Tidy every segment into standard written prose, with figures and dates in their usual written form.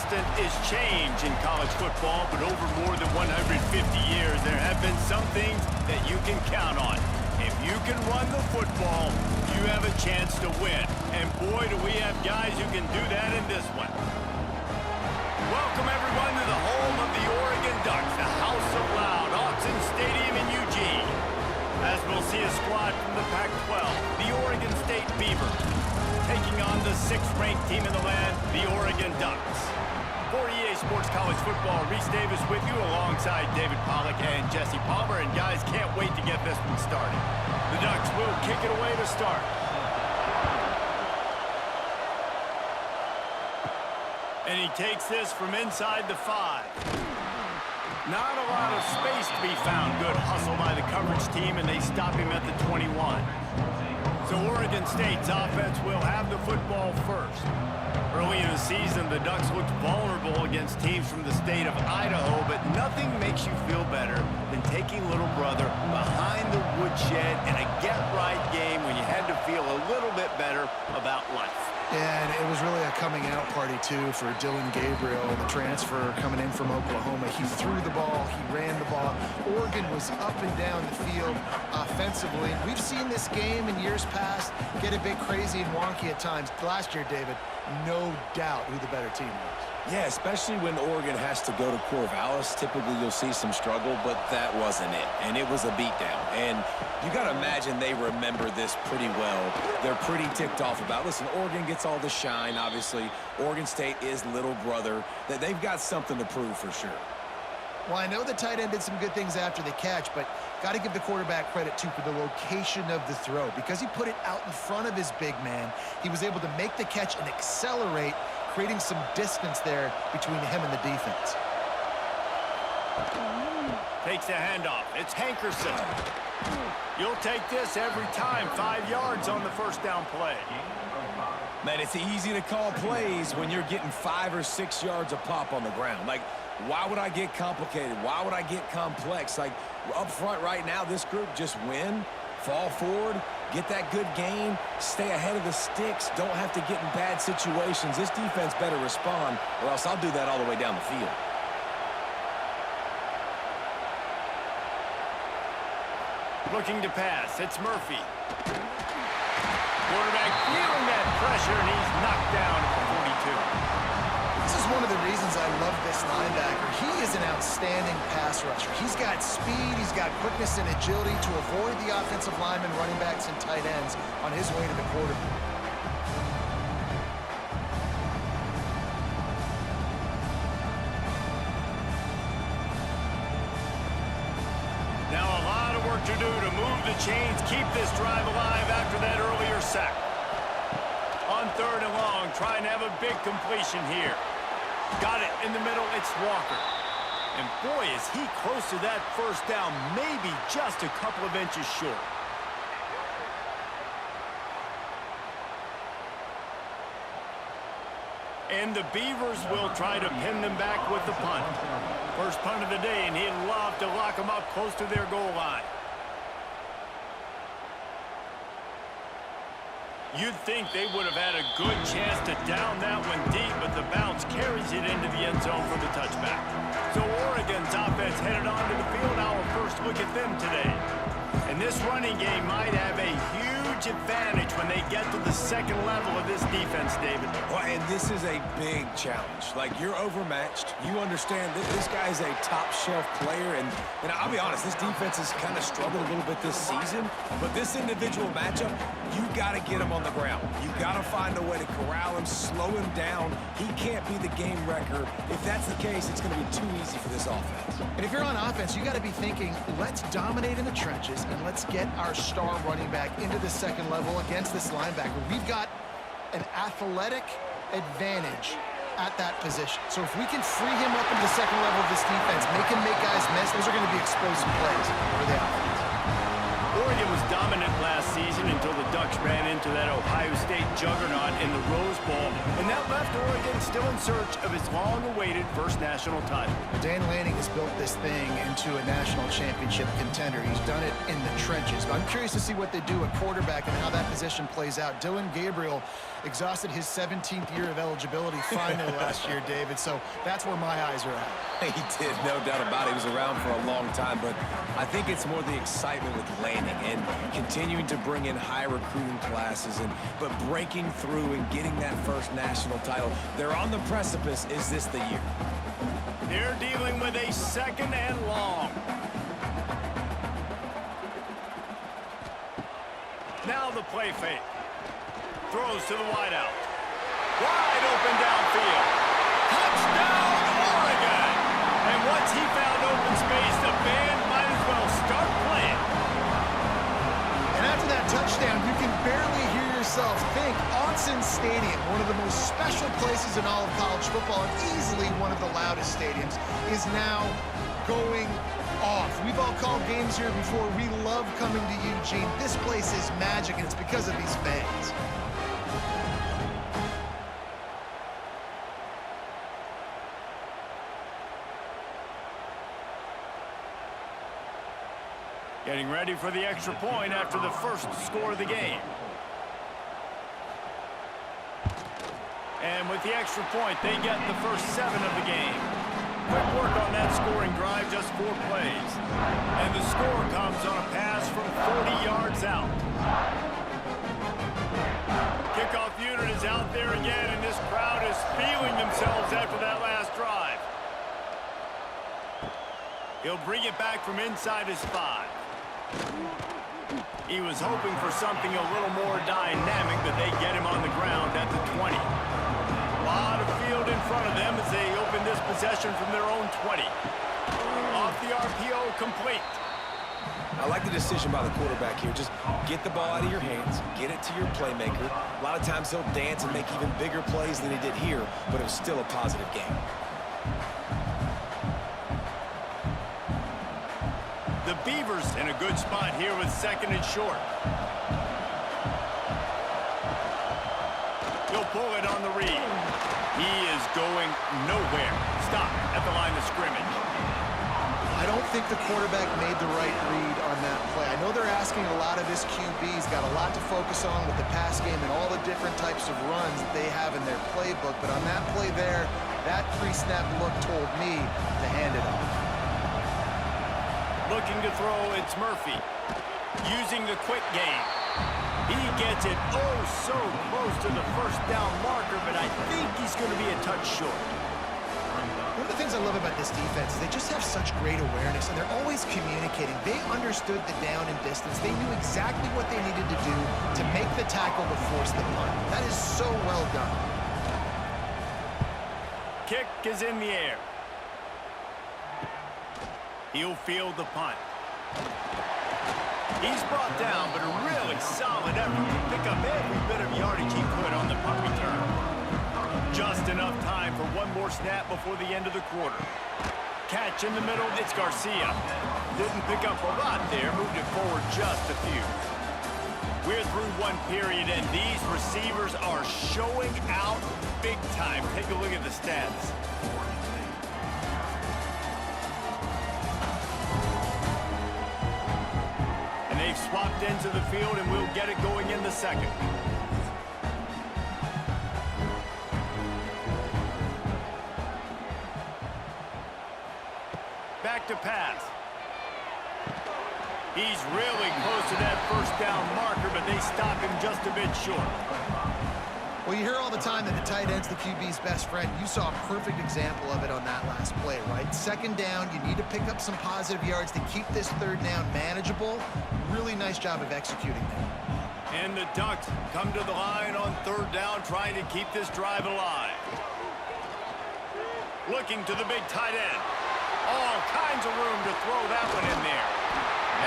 constant is change in college football, but over more than 150 years, there have been some things that you can count on. If you can run the football, you have a chance to win. And boy, do we have guys who can do that in this one. Welcome, everyone, to the home of the Oregon Ducks, the House of Loud, Autzen Stadium in Eugene. As we'll see a squad from the Pac-12, the Oregon State Beavers, taking on the 6th-ranked team in the land, the Oregon Ducks. For EA Sports College Football, Reese Davis with you alongside David Pollack and Jesse Palmer. And guys, can't wait to get this one started. The Ducks will kick it away to start. And he takes this from inside the 5. Not a lot of space to be found. Good hustle by the coverage team, and they stop him at the 21. So Oregon State's offense will have the football first. Early in the season, the Ducks looked vulnerable against teams from the state of Idaho, but nothing makes you feel better than taking little brother behind the woodshed in a get-right game when you had to feel a little bit better about life. And it was really a coming-out party, too, for Dylan Gabriel, the transfer coming in from Oklahoma. He threw the ball. He ran the ball. Oregon was up and down the field offensively. We've seen this game in years past get a bit crazy and wonky at times. Last year, David, no doubt who the better team was. Yeah, especially when Oregon has to go to Corvallis. Typically, you'll see some struggle, but that wasn't it. And it was a beatdown. And you got to imagine they remember this pretty well. They're pretty ticked off about it. Listen, Oregon gets all the shine, obviously. Oregon State is little brother. They've got something to prove for sure. Well, I know the tight end did some good things after the catch, but got to give the quarterback credit, too, for the location of the throw. Because he put it out in front of his big man, he was able to make the catch and accelerate, creating some distance there between him and the defense. Takes a handoff. It's Hankerson. You'll take this every time. 5 yards on the first down play. Man, it's easy to call plays when you're getting 5 or 6 yards a pop on the ground. Like, why would I get complicated? Why would I get complex? Like, up front right now, this group just win, fall forward, get that good gain, stay ahead of the sticks, don't have to get in bad situations. This defense better respond, or else I'll do that all the way down the field. Looking to pass. It's Murphy. Quarterback feeling that pressure, and he's knocked down at the 42. This is one of the reasons I love this linebacker. He is an outstanding pass rusher. He's got speed, he's got quickness and agility to avoid the offensive linemen, running backs, and tight ends on his way to the quarterback. Now a lot of work to do to move the chains, keep this drive alive after that earlier sack. On 3rd and long, trying to have a big completion here. Got it in the middle, it's Walker. And boy, is he close to that first down, maybe just a couple of inches short. And the Beavers will try to pin them back with the punt. First punt of the day, and he'd love to lock them up close to their goal line. You'd think they would have had a good chance to down that one deep, but the bounce carries it into the end zone for the touchback. So Oregon's offense headed onto the field. Our first look at them today. And this running game might have a huge advantage when they get to the second level of this defense, David. Well, and this is a big challenge. Like, you're overmatched. You understand that this guy's a top-shelf player. And I'll be honest, this defense has kind of struggled a little bit this season. But this individual matchup, you got to get him on the ground. You got to find a way to corral him, slow him down. He can't be the game wrecker. If that's the case, it's going to be too easy for this offense. And if you're on offense, you got to be thinking, let's dominate in the trenches and let's get our star running back into the second level against this linebacker. We've got an athletic advantage at that position. So if we can free him up into the second level of this defense, make him make guys miss, those are going to be explosive plays for the offense. Oregon was dominant last season until the Ducks Ducks ran into that Ohio State juggernaut in the Rose Bowl, and that left Oregon still in search of its long-awaited first national title. Dan Lanning has built this thing into a national championship contender. He's done it in the trenches. But I'm curious to see what they do at quarterback and how that position plays out. Dillon Gabriel exhausted his 17th year of eligibility finally last year, David. So that's where my eyes are at. He did, no doubt about it. He was around for a long time, but I think it's more the excitement with Lanning and continuing to bring in high recruiting classes, but breaking through and getting that first national title. They're on the precipice. Is this the year? They're dealing with a second and long. Now the play fake. Throws to the wideout. Wide open downfield. Touchdown, Oregon! And once he found open space, the band might as well start playing. And after that touchdown, you can barely hear yourself think. Autzen Stadium, one of the most special places in all of college football, and easily one of the loudest stadiums, is now going off. We've all called games here before. We love coming to Eugene. This place is magic, and it's because of these fans. Getting ready for the extra point after the first score of the game. And with the extra point, they get the first 7 of the game. Quick work on that scoring drive, just 4 plays. And the score comes on a pass from 40 yards out. Kickoff unit is out there again, and this crowd is feeling themselves after that last drive. He'll bring it back from inside his 5. He was hoping for something a little more dynamic, but they get him on the ground at the 20. A lot of field in front of them as they open this possession from their own 20. Off the RPO, complete. I like the decision by the quarterback here. Just get the ball out of your hands, get it to your playmaker. A lot of times he'll dance and make even bigger plays than he did here, but it was still a positive game. The Beavers in a good spot here with second and short. He'll pull it on the read. He is going nowhere. Stop at the line of scrimmage. I don't think the quarterback made the right read on that play. I know they're asking a lot of his QBs, got a lot to focus on with the pass game and all the different types of runs that they have in their playbook, but on that play there, that pre-snap look told me to hand it off. Looking to throw, it's Murphy. Using the quick game. He gets it oh so close to the first down marker, but I think he's going to be a touch short. One of the things I love about this defense is they just have such great awareness, and they're always communicating. They understood the down and distance. They knew exactly what they needed to do to make the tackle to force the punt. That is so well done. Kick is in the air. He'll field the punt. He's brought down, but a really solid effort to pick up every bit of yardage he could on the punt return. Just enough time for one more snap before the end of the quarter. Catch in the middle, it's Garcia. Didn't pick up a lot there, moved it forward just a few. We're through one period, and these receivers are showing out big time. Take a look at the stats. They've swapped into the field, and we'll get it going in the second. Back to pass. He's really close to that first down marker, but they stop him just a bit short. Well, you hear all the time that the tight end's the QB's best friend. You saw a perfect example of it on that last play, right? Second down, you need to pick up some positive yards to keep this third down manageable. Really nice job of executing that. And the Ducks come to the line on third down, trying to keep this drive alive. Looking to the big tight end. All kinds of room to throw that one in there.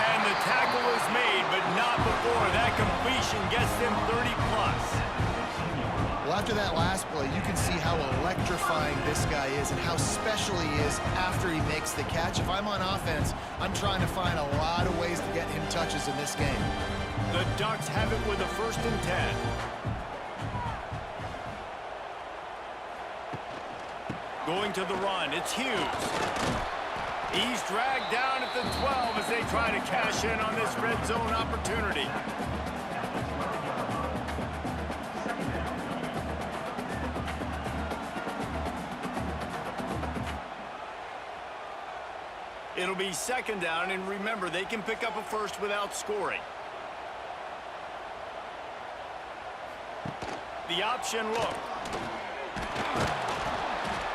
And the tackle is made, but not before that completion gets them 30+. Well, after that last play, you can see how electrifying this guy is and how special he is after he makes the catch. If I'm on offense, I'm trying to find a lot of ways to get him touches in this game. The Ducks have it with a 1st and 10. Going to the run, it's Hughes. He's dragged down at the 12 as they try to cash in on this red zone opportunity. It'll be 2nd down, and remember, they can pick up a 1st without scoring. The option look.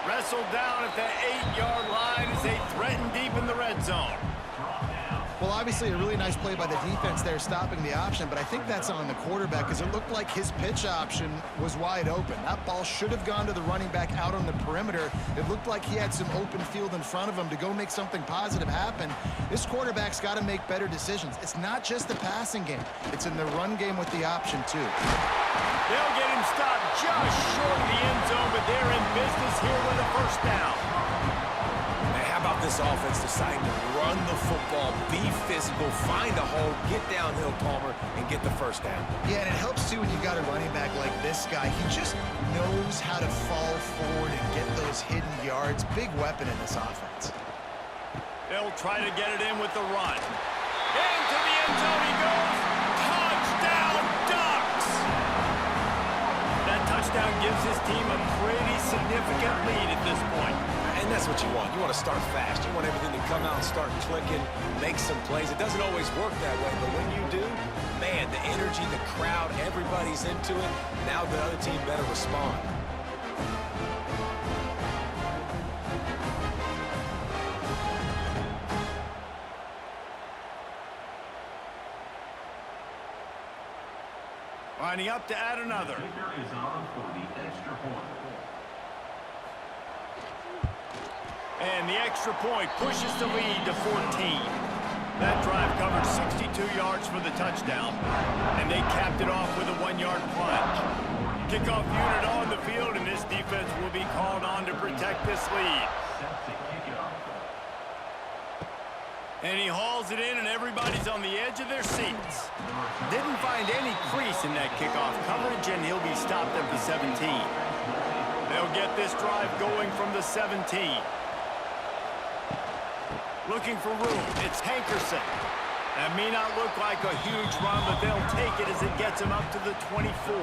Wrestled down at the 8-yard line as they threaten deep in the red zone. Well, obviously a really nice play by the defense there stopping the option, but I think that's on the quarterback because it looked like his pitch option was wide open. That ball should have gone to the running back out on the perimeter. It looked like he had some open field in front of him to go make something positive happen. This quarterback's got to make better decisions. It's not just the passing game. It's in the run game with the option, too. They'll get him stopped just short of the end zone, but they're in business here with a 1st down. How about this offense deciding to run the football, be physical, find a hole, get downhill, Palmer, and get the 1st down? Yeah, and it helps, too, when you've got a running back like this guy. He just knows how to fall forward and get those hidden yards. Big weapon in this offense. They'll try to get it in with the run. Into the end zone he goes. Touchdown, Ducks! That touchdown gives his team a pretty significant lead at this point. And that's what you want. You want to start fast. You want everything to come out and start clicking, make some plays. It doesn't always work that way, but when you do, man, the energy, the crowd, everybody's into it. Now the other team better respond. Lining up to add another. And the extra point pushes the lead to 14. That drive covered 62 yards for the touchdown, and they capped it off with a 1-yard plunge. Kickoff unit on the field, and this defense will be called on to protect this lead. And he hauls it in, and everybody's on the edge of their seats. Didn't find any crease in that kickoff coverage, and he'll be stopped at the 17. They'll get this drive going from the 17. Looking for room, it's Hankerson. That may not look like a huge run, but they'll take it as it gets him up to the 24.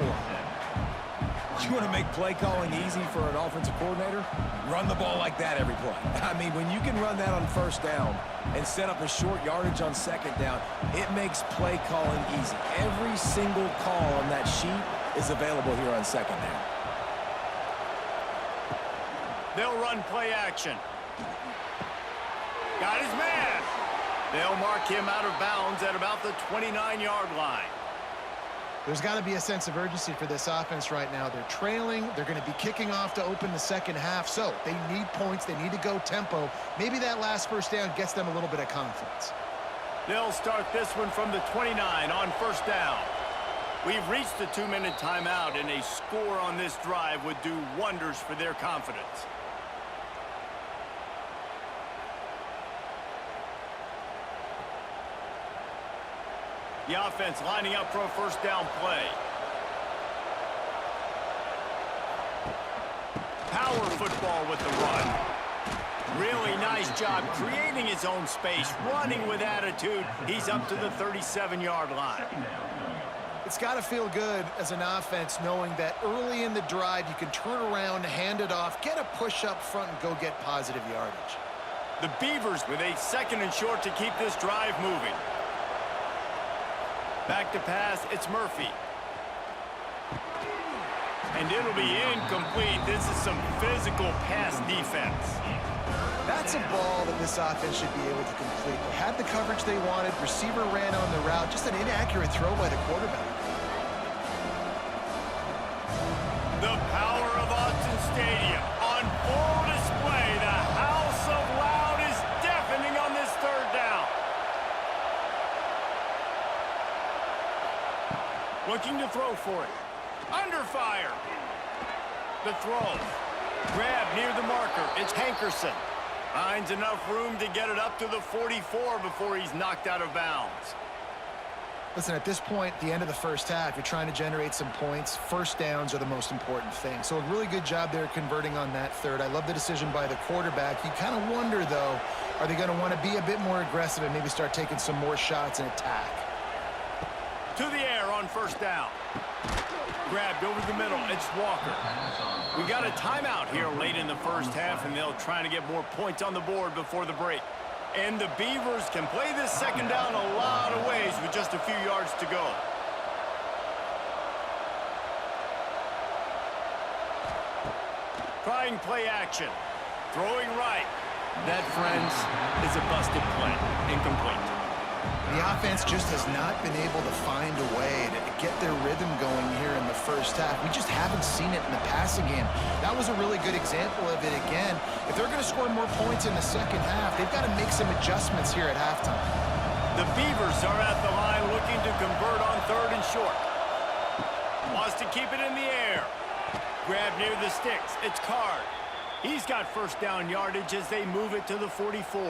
You want to make play calling easy for an offensive coordinator? Run the ball like that every play. I mean, when you can run that on 1st down and set up a short yardage on 2nd down, it makes play calling easy. Every single call on that sheet is available here on 2nd down. They'll run play action. Got his man. They'll mark him out of bounds at about the 29-yard line. There's got to be a sense of urgency for this offense right now. They're trailing. They're going to be kicking off to open the 2nd half. So they need points. They need to go tempo. Maybe that last 1st down gets them a little bit of confidence. They'll start this one from the 29 on 1st down. We've reached the 2-minute timeout, and a score on this drive would do wonders for their confidence. The offense lining up for a 1st down play. Power football with the run. Really nice job creating his own space, running with attitude. He's up to the 37-yard line. It's got to feel good as an offense knowing that early in the drive you can turn around, hand it off, get a push up front, and go get positive yardage. The Beavers with a 2nd and short to keep this drive moving. Back to pass, it's Murphy. And it'll be incomplete. This is some physical pass defense. That's a ball that this offense should be able to complete. They had the coverage they wanted. Receiver ran on the route. Just an inaccurate throw by the quarterback. The power of Autzen Stadium on full display. The house of loud is deafening on this 3rd down. Looking to throw for it. Under fire. The throw. Grab near the marker. It's Hankerson. Finds enough room to get it up to the 44 before he's knocked out of bounds. Listen, at this point, the end of the first half, you're trying to generate some points. First downs are the most important thing. So a really good job there converting on that third. I love the decision by the quarterback. You kind of wonder, though, are they going to want to be a bit more aggressive and maybe start taking some more shots and attack? To the air on first down. Grabbed over the middle. It's Walker. We got a timeout here late in the first half, and they'll try to get more points on the board before the break. And the Beavers can play this second down a lot of ways with just a few yards to go. Trying play action. Throwing right. That, friends, is a busted play. Incomplete. The offense just has not been able to find a way to get their rhythm going here in the first half. We just haven't seen it in the passing game. That was a really good example of it again. If they're going to score more points in the second half, they've got to make some adjustments here at halftime. The Beavers are at the line looking to convert on third and short. Wants to keep it in the air. Grab near the sticks. It's Card. He's got first down yardage as they move it to the 44.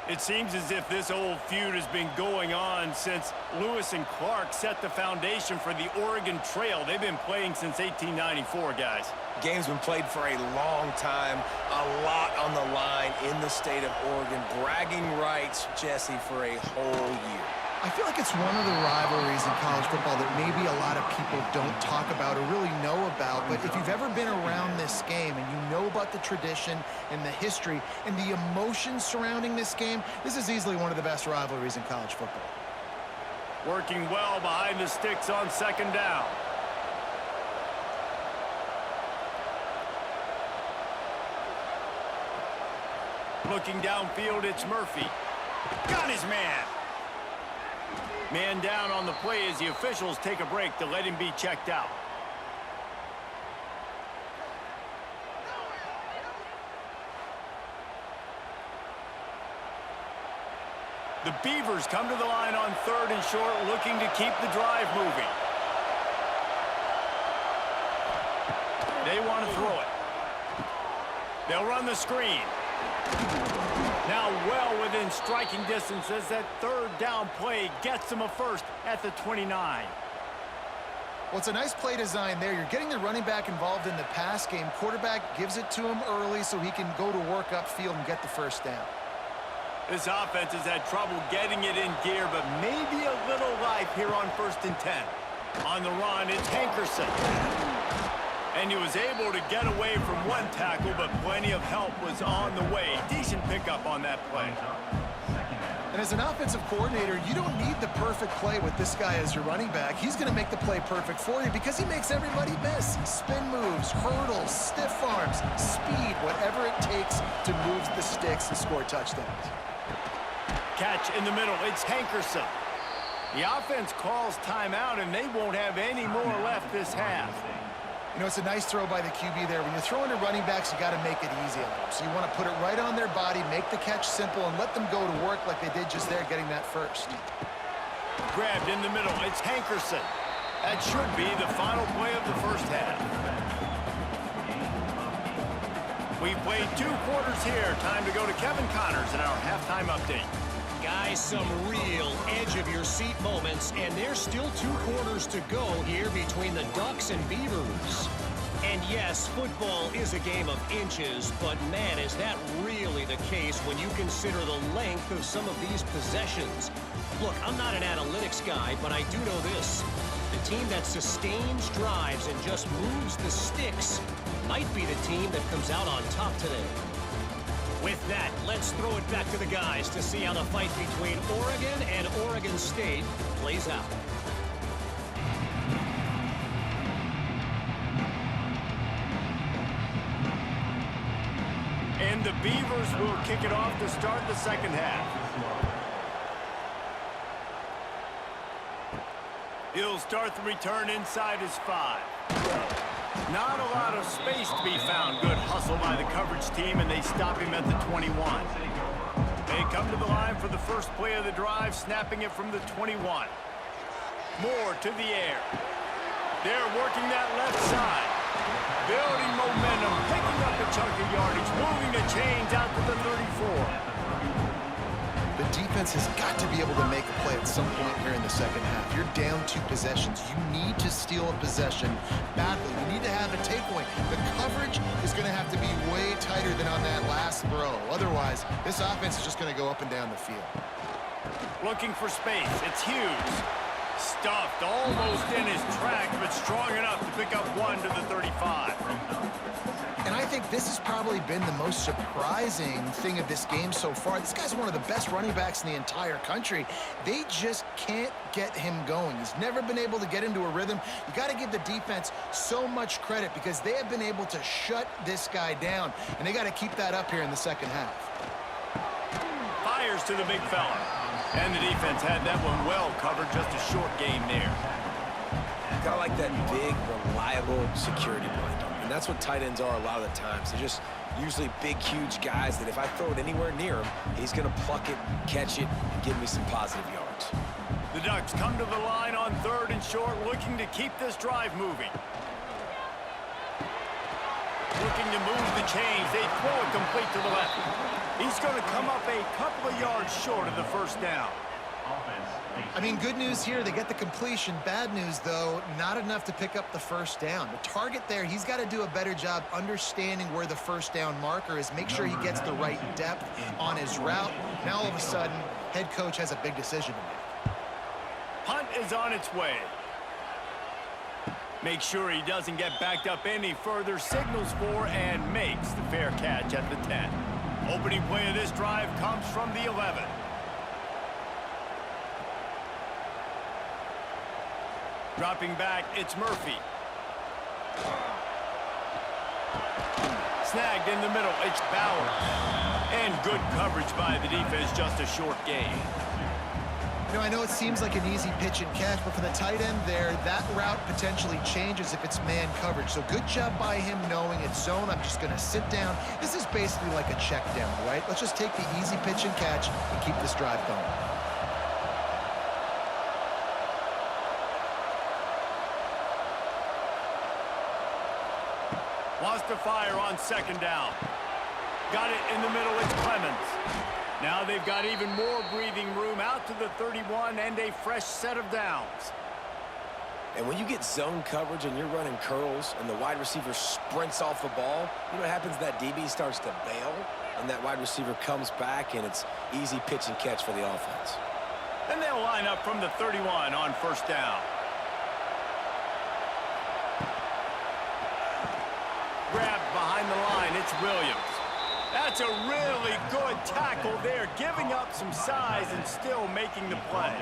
It seems as if this old feud has been going on since Lewis and Clark set the foundation for the Oregon Trail. They've been playing since 1894, guys. Game's been played for a long time, a lot on the line in the state of Oregon. Bragging rights, Jesse, for a whole year. I feel like it's one of the rivalries in college football that maybe a lot of people don't talk about or really know about. But if you've ever been around this game and you know about the tradition and the history and the emotions surrounding this game, this is easily one of the best rivalries in college football. Working well behind the sticks on second down. Looking downfield, it's Murphy. Got his man. Man down on the play as the officials take a break to let him be checked out. The Beavers come to the line on third and short, looking to keep the drive moving. They want to throw it. They'll run the screen. Now well within striking distance as that third down play gets them a first at the 29. Well, it's a nice play design there. You're getting the running back involved in the pass game. Quarterback gives it to him early so he can go to work upfield and get the first down. This offense has had trouble getting it in gear, but maybe a little life here on 1st and 10. On the run, it's Hankerson. And he was able to get away from one tackle, but plenty of help was on the way. Decent pickup on that play. And as an offensive coordinator, you don't need the perfect play with this guy as your running back. He's going to make the play perfect for you because he makes everybody miss. Spin moves, hurdles, stiff arms, speed, whatever it takes to move the sticks and score touchdowns. Catch in the middle. It's Hankerson. The offense calls timeout, and they won't have any more left this half. You know, it's a nice throw by the QB there. When you're throwing to running backs, you got to make it easy on them. So you want to put it right on their body, make the catch simple, and let them go to work like they did just there, getting that first. Grabbed in the middle. It's Hankerson. That should be the final play of the first half. We've played 2 quarters here. Time to go to Kevin Connors in our halftime update. Guys, some real edge-of-your-seat moments, and there's still 2 quarters to go here between the Ducks and Beavers. And yes, football is a game of inches, but man, is that really the case when you consider the length of some of these possessions. Look, I'm not an analytics guy, but I do know this. The team that sustains drives and just moves the sticks might be the team that comes out on top today. With that, let's throw it back to the guys to see how the fight between Oregon and Oregon State plays out. And the Beavers will kick it off to start the second half. He'll start the return inside his 5. Not a lot of space to be found. Good hustle by the coverage team, and they stop him at the 21. They come to the line for the first play of the drive, snapping it from the 21. Moore to the air. They're working that left side. Building momentum, picking up a chunk of yardage, moving the chains out to the 34. The defense offense has got to be able to make a play at some point here in the second half. You're down 2 possessions. You need to steal a possession badly. You need to have a takeaway. The coverage is going to have to be way tighter than on that last throw. Otherwise, this offense is just going to go up and down the field. Looking for space. It's Hughes. Stuffed almost in his tracks, but strong enough to pick up 1 to the 35. And I think this has probably been the most surprising thing of this game so far. This guy's one of the best running backs in the entire country. They just can't get him going. He's never been able to get into a rhythm. You got to give the defense so much credit because they have been able to shut this guy down, and they got to keep that up here in the second half. Fires to the big fella. And the defense had that one well covered, just a short game there. Kind of like that big, reliable security blanket. And that's what tight ends are a lot of the times. They're just usually big, huge guys that if I throw it anywhere near him, he's going to pluck it, catch it, and give me some positive yards. The Ducks come to the line on 3rd and short, looking to keep this drive moving. Looking to move the chains. They throw it complete to the left. He's going to come up a couple of yards short of the first down. I mean, good news here, they get the completion. Bad news, though, not enough to pick up the first down. The target there, he's got to do a better job understanding where the first down marker is, make sure he gets the right depth on his route. Now, all of a sudden, head coach has a big decision to make. Punt is on its way. Make sure he doesn't get backed up any further, signals for and makes the fair catch at the 10. Opening play of this drive comes from the 11. Dropping back, it's Murphy. Snagged in the middle, it's Bauer. And good coverage by the defense, just a short gain. You know, I know it seems like an easy pitch and catch, but for the tight end there, that route potentially changes if it's man coverage. So good job by him knowing it's zone. I'm just going to sit down. This is basically like a check down, right? Let's just take the easy pitch and catch and keep this drive going. Wants to fire on 2nd down. Got it in the middle, it's Clemens. Now they've got even more breathing room out to the 31 and a fresh set of downs. And when you get zone coverage and you're running curls and the wide receiver sprints off the ball, you know what happens? That DB starts to bail, and that wide receiver comes back, and it's easy pitch and catch for the offense. Then they'll line up from the 31 on 1st down. Grabbed behind the line, it's Williams. That's a really good tackle there, giving up some size and still making the play.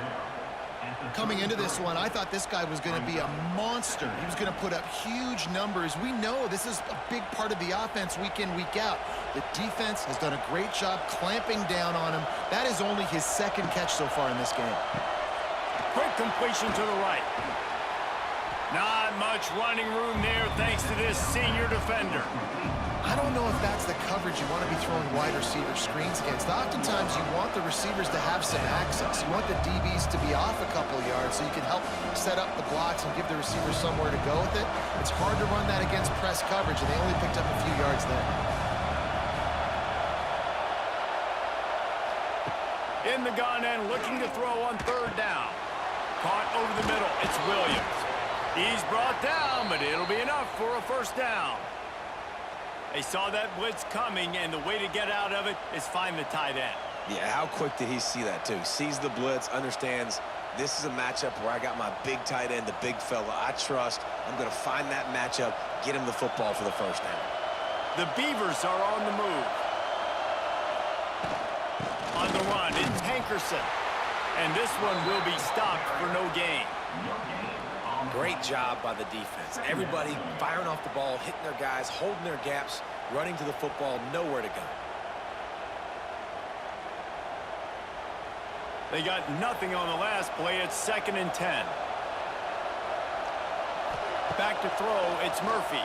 Coming into this one, I thought this guy was going to be a monster. He was going to put up huge numbers. We know this is a big part of the offense week in, week out. The defense has done a great job clamping down on him. That is only his 2nd catch so far in this game. Quick completion to the right. Not much running room there thanks to this senior defender. I don't know if that's the coverage you want to be throwing wide receiver screens against. Oftentimes, you want the receivers to have some access. You want the DBs to be off a couple yards so you can help set up the blocks and give the receivers somewhere to go with it. It's hard to run that against press coverage, and they only picked up a few yards there. In the gun and looking to throw on 3rd down. Caught over the middle. It's Williams. He's brought down, but it'll be enough for a 1st down. They saw that blitz coming, and the way to get out of it is find the tight end. Yeah, how quick did he see that, too? Sees the blitz, understands this is a matchup where I got my big tight end, the big fella I trust. I'm going to find that matchup, get him the football for the 1st down. The Beavers are on the move. On the run, it's Hankerson. And this one will be stopped for no gain. Great job by the defense. Everybody firing off the ball, hitting their guys, holding their gaps, running to the football, nowhere to go. They got nothing on the last play. It's 2nd and 10. Back to throw, it's Murphy.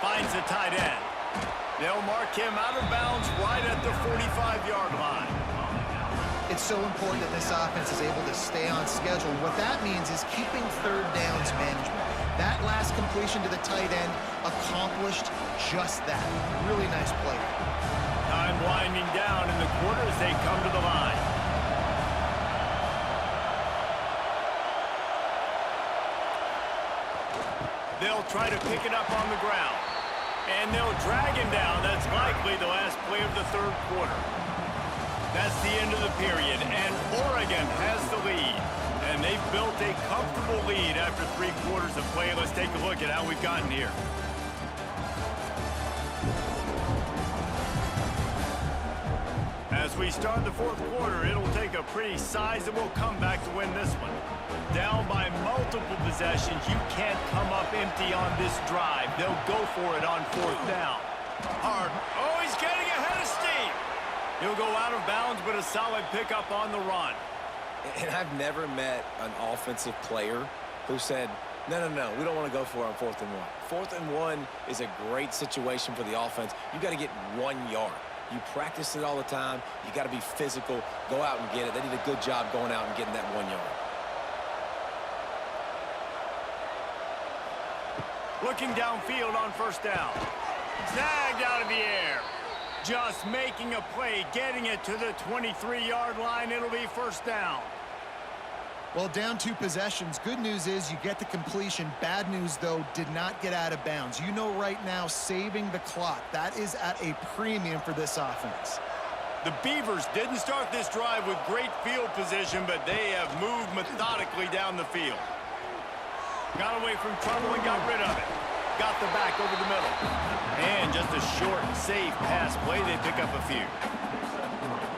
Finds the tight end. They'll mark him out of bounds right at the 45-yard line. It's so important that this offense is able to stay on schedule. What that means is keeping 3rd downs management. That last completion to the tight end accomplished just that. Really nice play. Time winding down in the quarter as they come to the line. They'll try to pick it up on the ground. And they'll drag him down. That's likely the last play of the third quarter. That's the end of the period, and Oregon has the lead. And they've built a comfortable lead after 3 quarters of play. Let's take a look at how we've gotten here. As we start the fourth quarter, it'll take a pretty sizable comeback to win this one. Down by multiple possessions, you can't come up empty on this drive. They'll go for it on fourth down. Hart, oh, he's getting ahead of steam. He'll go out of bounds, but a solid pickup on the run. And I've never met an offensive player who said, no, we don't want to go for it on 4th and 1. 4th and 1 is a great situation for the offense. You got to get 1 yard. You practice it all the time. You got to be physical. Go out and get it. They did a good job going out and getting that 1 yard. Looking downfield on first down. Snagged out of the air. Just making a play, getting it to the 23-yard line. It'll be first down. Well, down 2 possessions. Good news is you get the completion. Bad news, though, did not get out of bounds. You know right now, saving the clock. That is at a premium for this offense. The Beavers didn't start this drive with great field position, but they have moved methodically down the field. Got away from trouble and got rid of it. Got the back over the middle. And just a short, safe pass play. They pick up a few.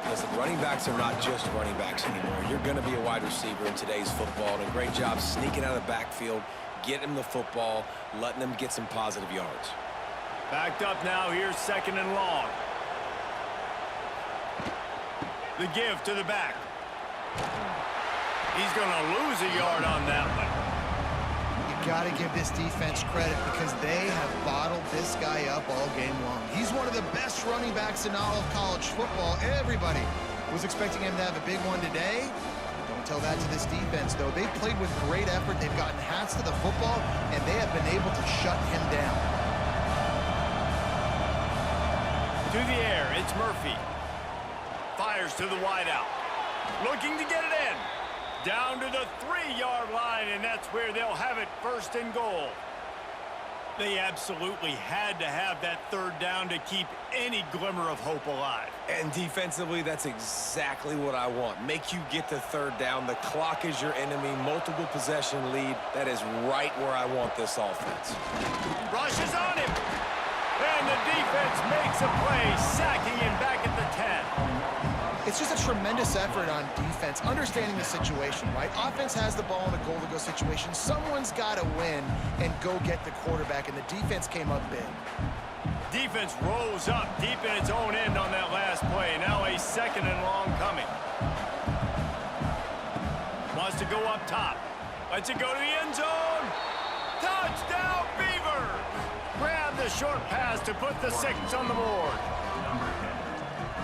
Listen, running backs are not just running backs anymore. You're going to be a wide receiver in today's football. And a great job sneaking out of the backfield, getting them the football, letting them get some positive yards. Backed up now. Here's 2nd and long. The give to the back. He's going to lose a yard on that one. Got to give this defense credit because they have bottled this guy up all game long. He's one of the best running backs in all of college football. Everybody was expecting him to have a big one today. Don't tell that to this defense, though. They've played with great effort. They've gotten hats to the football, and they have been able to shut him down. To the air, it's Murphy. Fires to the wideout. Looking to get it in. Down to the 3-yard line, and that's where they'll have it, 1st and goal. They absolutely had to have that 3rd down to keep any glimmer of hope alive. And defensively, that's exactly what I want. Make you get the 3rd down. The clock is your enemy. Multiple possession lead. That is right where I want this offense. Rushes on him. And the defense makes a play, sacking him back at the 10. It's just a tremendous effort on defense, understanding the situation, right? Offense has the ball in a goal-to-go situation. Someone's got to win and go get the quarterback, and the defense came up big. Defense rolls up deep in its own end on that last play. Now a 2nd and long coming. Wants to go up top. Lets it go to the end zone. Touchdown, Beavers! Grab the short pass to put the 6 on the board.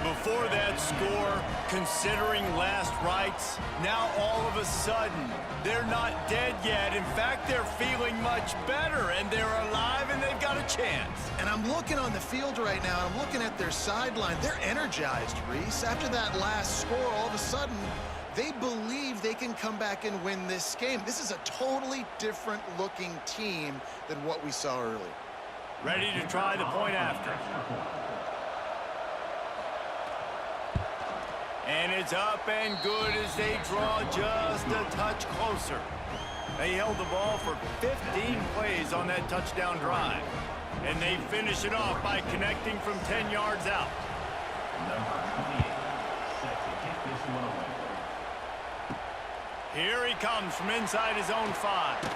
Before that score, considering last rites, now all of a sudden, they're not dead yet. In fact, they're feeling much better, and they're alive, and they've got a chance. And I'm looking on the field right now, and I'm looking at their sideline. They're energized, Reese. After that last score, all of a sudden, they believe they can come back and win this game. This is a totally different-looking team than what we saw earlier. Ready to try the point after. And it's up and good as they draw just a touch closer. They held the ball for 15 plays on that touchdown drive. And they finish it off by connecting from 10 yards out. Here he comes from inside his own 5.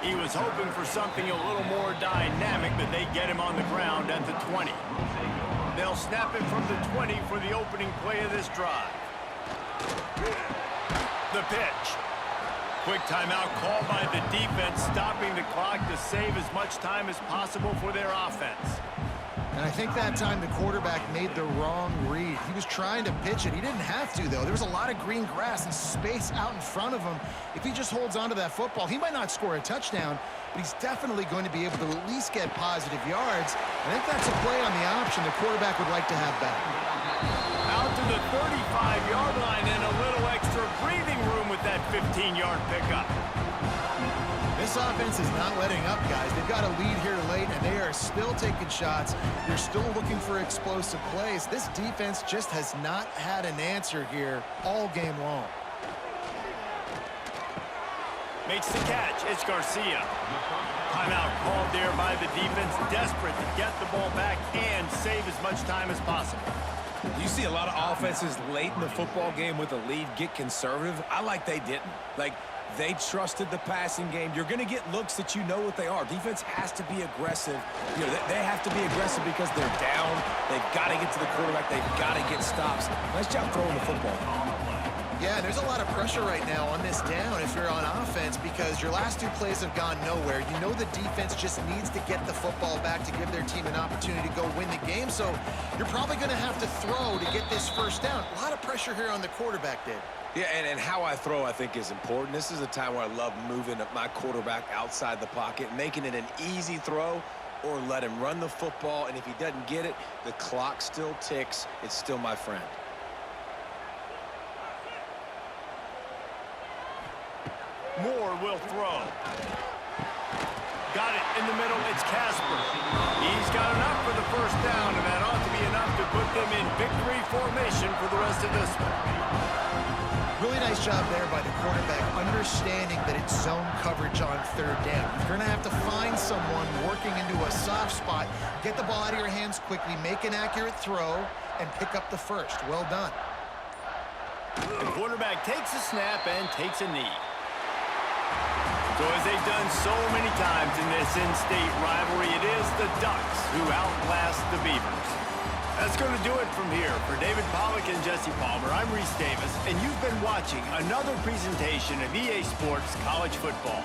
He was hoping for something a little more dynamic, but they get him on the ground at the 20. They'll snap it from the 20 for the opening play of this drive. The pitch. Quick timeout called by the defense, stopping the clock to save as much time as possible for their offense. And I think that time the quarterback made the wrong read. He was trying to pitch it. He didn't have to, though. There was a lot of green grass and space out in front of him. If he just holds on to that football, he might not score a touchdown, but he's definitely going to be able to at least get positive yards. I think that's a play on the option the quarterback would like to have back. Out to the 35-yard line and a little extra breathing room with that 15-yard pickup. This offense is not letting up, guys. They've got a lead here late, and they are still taking shots. They're still looking for explosive plays. This defense just has not had an answer here all game long. Makes the catch. It's Garcia. Timeout called there by the defense, desperate to get the ball back and save as much time as possible. You see a lot of offenses late in the football game with a lead get conservative. I like they didn't. Like, they trusted the passing game. You're going to get looks that you know what they are. Defense has to be aggressive. You know, they have to be aggressive because they're down. They've got to get to the quarterback. They've got to get stops. Nice job throwing the football. Yeah, there's a lot of pressure right now on this down if you're on offense because your last two plays have gone nowhere. You know the defense just needs to get the football back to give their team an opportunity to go win the game, so you're probably going to have to throw to get this first down. A lot of pressure here on the quarterback, Dave. Yeah, and how I throw, I think, is important. This is a time where I love moving my quarterback outside the pocket, making it an easy throw, or let him run the football, and if he doesn't get it, the clock still ticks. It's still my friend. Moore will throw. Got it in the middle. It's Casper. He's got enough for the first down, and that ought to be enough to put them in victory formation for the rest of this one. Really nice job there by the quarterback, understanding that it's zone coverage on third down. You're going to have to find someone working into a soft spot, get the ball out of your hands quickly, make an accurate throw, and pick up the first. Well done. The quarterback takes a snap and takes a knee. So as they've done so many times in this in-state rivalry, it is the Ducks who outlast the Beavers. That's going to do it from here. For David Pollack and Jesse Palmer, I'm Reese Davis, and you've been watching another presentation of EA Sports College Football.